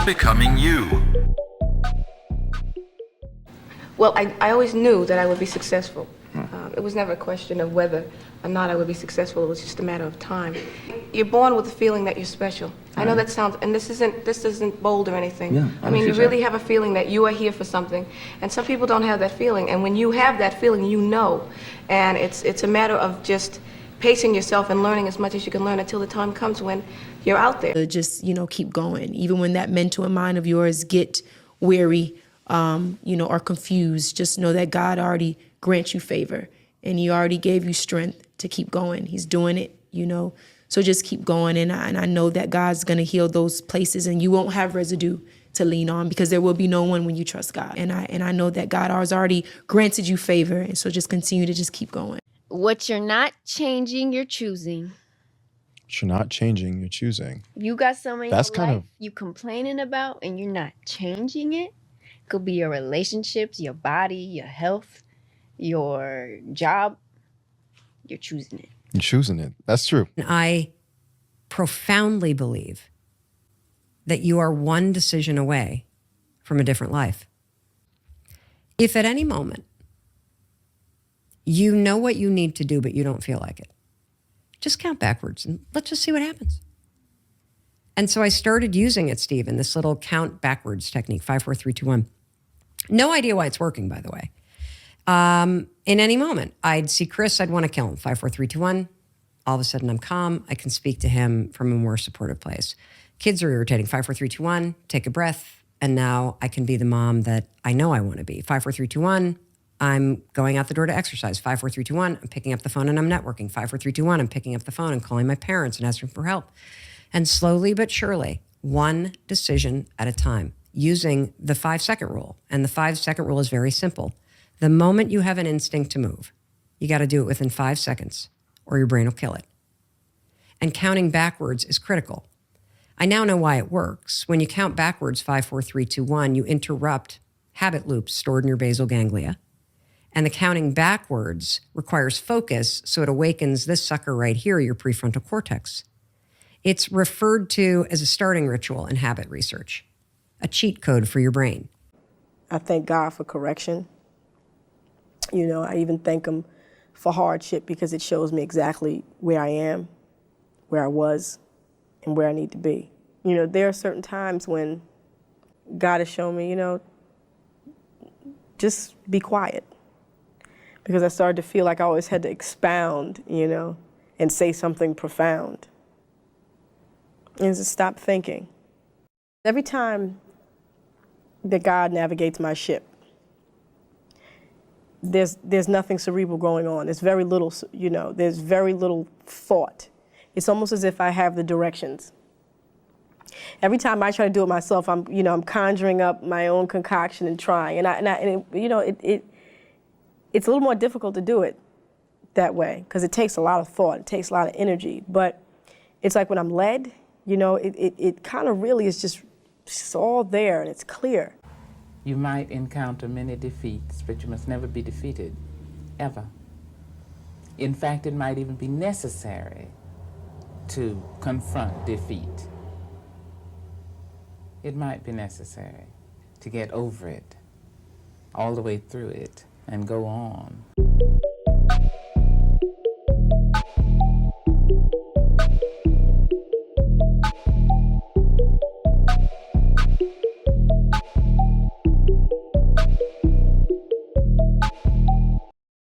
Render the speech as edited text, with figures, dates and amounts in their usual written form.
becoming you. Well, I always knew that I would be successful. It was never a question of whether or not I would be successful. It was just a matter of time. You're born with the feeling that you're special. I know that sounds, and this isn't bold or anything. Yeah, I mean, you really have a feeling that you are here for something, and some people don't have that feeling. And when you have that feeling, you know, and it's a matter of just pacing yourself and learning as much as you can learn until the time comes when you're out there. Just, keep going. Even when that mental and mind of yours get weary, or confused, just know that God already grants you favor and he already gave you strength to keep going. He's doing it, so just keep going. And I know that God's going to heal those places and you won't have residue to lean on because there will be no one when you trust God. And I know that God has already granted you favor. And so just continue to just keep going. What you're not changing, you're choosing. What you're not changing, you're choosing. You got something in That's your kind life of you complaining about and you're not changing it. Could be your relationships, your body, your health, your job. You're choosing it. You're choosing it. That's true. I profoundly believe that you are one decision away from a different life. If at any moment you know what you need to do, but you don't feel like it, just count backwards and let's just see what happens. And so I started using it, Stephen, this little count backwards technique, 5, 4, 3, 2, 1. No idea why it's working, by the way. In any moment, I'd see Chris, I'd want to kill him. 5, 4, 3, 2, 1. All of a sudden, I'm calm. I can speak to him from a more supportive place. Kids are irritating. 5, 4, 3, 2, 1. Take a breath. And now I can be the mom that I know I want to be. 5, 4, 3, 2, 1. I'm going out the door to exercise. 5, 4, 3, 2, 1. I'm picking up the phone and I'm networking. 5, 4, 3, 2, 1. I'm picking up the phone and calling my parents and asking for help. And slowly but surely, one decision at a time, using the 5-second rule. And the 5-second rule is very simple. The moment you have an instinct to move, you got to do it within 5 seconds or your brain will kill it. And counting backwards is critical. I now know why it works. When you count backwards, 5, 4, 3, 2, 1, you interrupt habit loops stored in your basal ganglia. And the counting backwards requires focus, so it awakens this sucker right here, your prefrontal cortex. It's referred to as a starting ritual in habit research, a cheat code for your brain. I thank God for correction. I even thank him for hardship because it shows me exactly where I am, where I was, and where I need to be. There are certain times when God has shown me, just be quiet. Because I started to feel like I always had to expound, and say something profound. And just stop thinking. Every time that God navigates my ship, there's nothing cerebral going on. There's very little, there's very little thought. It's almost as if I have the directions. Every time I try to do it myself, I'm conjuring up my own concoction and trying. It's a little more difficult to do it that way because it takes a lot of thought. It takes a lot of energy. But it's like when I'm led, it kind of really is just it's all there and it's clear. You might encounter many defeats, but you must never be defeated, ever. In fact, it might even be necessary to confront defeat. It might be necessary to get over it, all the way through it, and go on.